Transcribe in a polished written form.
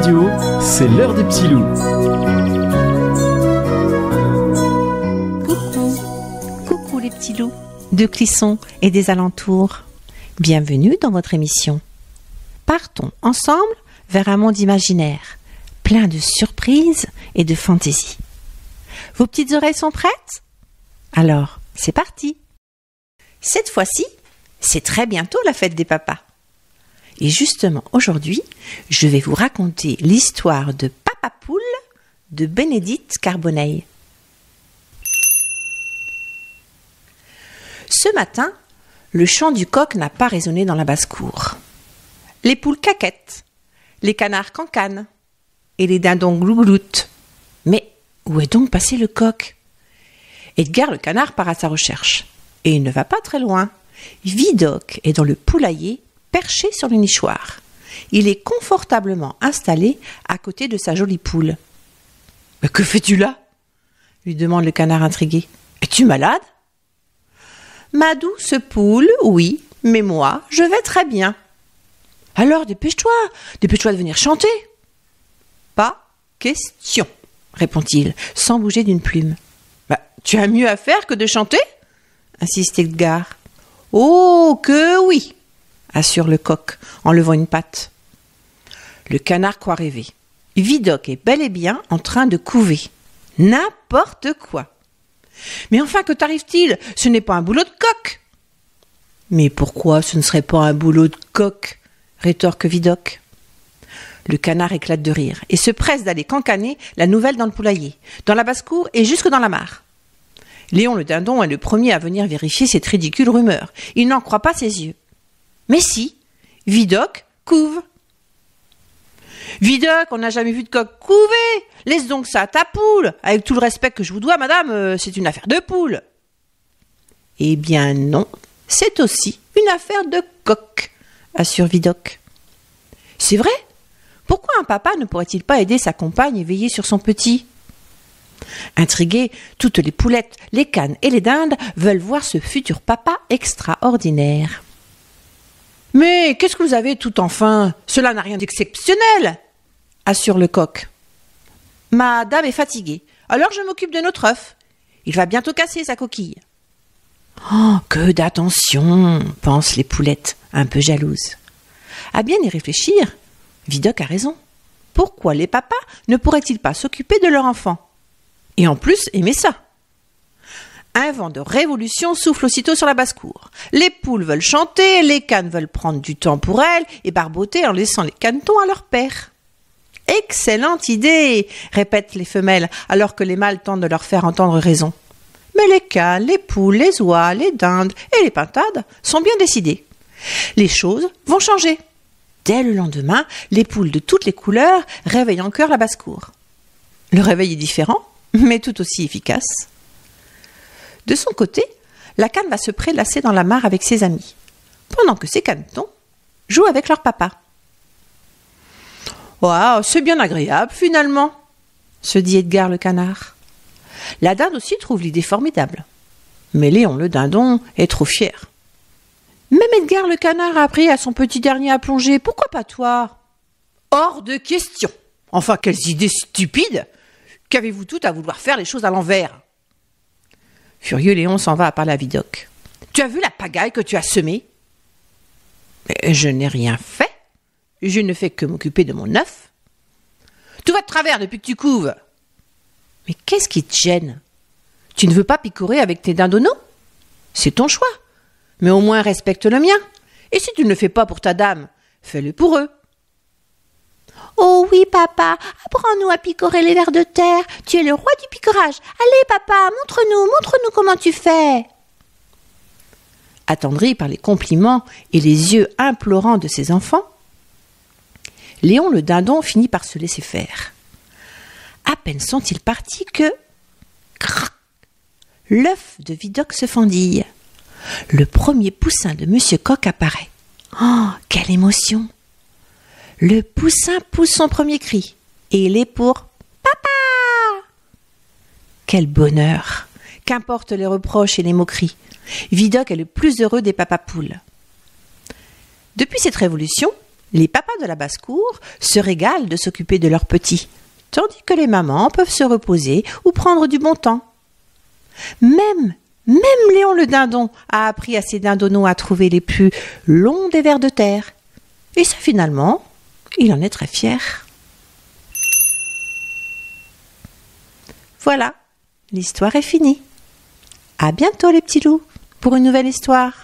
Radio, c'est l'heure des petits loups. Coucou les petits loups de Clisson et des alentours. Bienvenue dans votre émission. Partons ensemble vers un monde imaginaire, plein de surprises et de fantaisie. Vos petites oreilles sont prêtes? Alors, c'est parti. Cette fois-ci, c'est très bientôt la fête des papas. Et justement, aujourd'hui, je vais vous raconter l'histoire de Papa Poule de Bénédicte Carbonneil. Ce matin, le chant du coq n'a pas résonné dans la basse-cour. Les poules caquettent, les canards cancanent et les dindons glougloutent. Mais où est donc passé le coq? Edgar le canard part à sa recherche. Et il ne va pas très loin. Vidocq est dans le poulailler, perché sur le nichoir. Il est confortablement installé à côté de sa jolie poule. « Mais que fais-tu là ?» lui demande le canard intrigué. « Es-tu malade ?»« Ma douce poule, oui, mais moi, je vais très bien. »« Alors, dépêche-toi de venir chanter. »« Pas question, » répond-il, sans bouger d'une plume. « Tu as mieux à faire que de chanter ?» insiste Edgar. « Oh, que oui !» assure le coq en levant une patte. Le canard croit rêver. Vidocq est bel et bien en train de couver. N'importe quoi. Mais enfin, que t'arrive-t-il? Ce n'est pas un boulot de coq. Mais pourquoi ce ne serait pas un boulot de coq? Rétorque Vidocq. Le canard éclate de rire et se presse d'aller cancaner la nouvelle dans le poulailler, dans la basse-cour et jusque dans la mare. Léon le dindon est le premier à venir vérifier cette ridicule rumeur. Il n'en croit pas ses yeux. Mais si, Vidocq couve. Vidocq, on n'a jamais vu de coq couver. Laisse donc ça à ta poule. Avec tout le respect que je vous dois, madame, c'est une affaire de poule. Eh bien non, c'est aussi une affaire de coq, assure Vidocq. C'est vrai? Pourquoi un papa ne pourrait-il pas aider sa compagne et veiller sur son petit? Intriguées, toutes les poulettes, les canes et les dindes veulent voir ce futur papa extraordinaire. « Mais qu'est-ce que vous avez tout enfin? Cela n'a rien d'exceptionnel !» assure le coq. « Ma dame est fatiguée, alors je m'occupe de notre œuf. Il va bientôt casser sa coquille. »« Oh, que d'attention !» pensent les poulettes, un peu jalouses. À bien y réfléchir, Vidocq a raison. Pourquoi les papas ne pourraient-ils pas s'occuper de leur enfant? Et en plus, aimer ça. Un vent de révolution souffle aussitôt sur la basse-cour. Les poules veulent chanter, les canes veulent prendre du temps pour elles et barboter en laissant les canetons à leur père. « Excellente idée !» répètent les femelles, alors que les mâles tentent de leur faire entendre raison. Mais les canes, les poules, les oies, les dindes et les pintades sont bien décidés. Les choses vont changer. Dès le lendemain, les poules de toutes les couleurs réveillent en chœur la basse-cour. Le réveil est différent, mais tout aussi efficace. De son côté, la cane va se prélasser dans la mare avec ses amis, pendant que ses canetons jouent avec leur papa. « Waouh, c'est bien agréable finalement !» se dit Edgar le canard. La dinde aussi trouve l'idée formidable, mais Léon le dindon est trop fier. Même Edgar le canard a appris à son petit dernier à plonger, pourquoi pas toi? Hors de question! Enfin, quelles idées stupides! Qu'avez-vous tout à vouloir faire les choses à l'envers? Furieux, Léon s'en va à parler à Vidocq. « Tu as vu la pagaille que tu as semée ?»« Je n'ai rien fait. Je ne fais que m'occuper de mon œuf. »« Tout va de travers depuis que tu couves. »« Mais qu'est-ce qui te gêne? Tu ne veux pas picorer avec tes dindonneaux? C'est ton choix. Mais au moins respecte le mien. Et si tu ne le fais pas pour ta dame, fais-le pour eux. »« Oh oui, papa, apprends-nous à picorer les vers de terre. Tu es le roi du picorage. Allez, papa, montre-nous comment tu fais. » Attendri par les compliments et les yeux implorants de ses enfants, Léon le dindon finit par se laisser faire. À peine sont-ils partis que... Crac! L'œuf de Vidocq se fendille. Le premier poussin de Monsieur Coq apparaît. Oh, quelle émotion! Le poussin pousse son premier cri, et il est pour « Papa !» Quel bonheur! Qu'importent les reproches et les moqueries. Vidocq est le plus heureux des papas poules. Depuis cette révolution, Les papas de la basse-cour se régalent de s'occuper de leurs petits, tandis que les mamans peuvent se reposer ou prendre du bon temps. Même Léon le dindon a appris à ses dindonneaux à trouver les plus longs des vers de terre. Et ça, finalement, il en est très fier. Voilà, l'histoire est finie. À bientôt les petits loups pour une nouvelle histoire.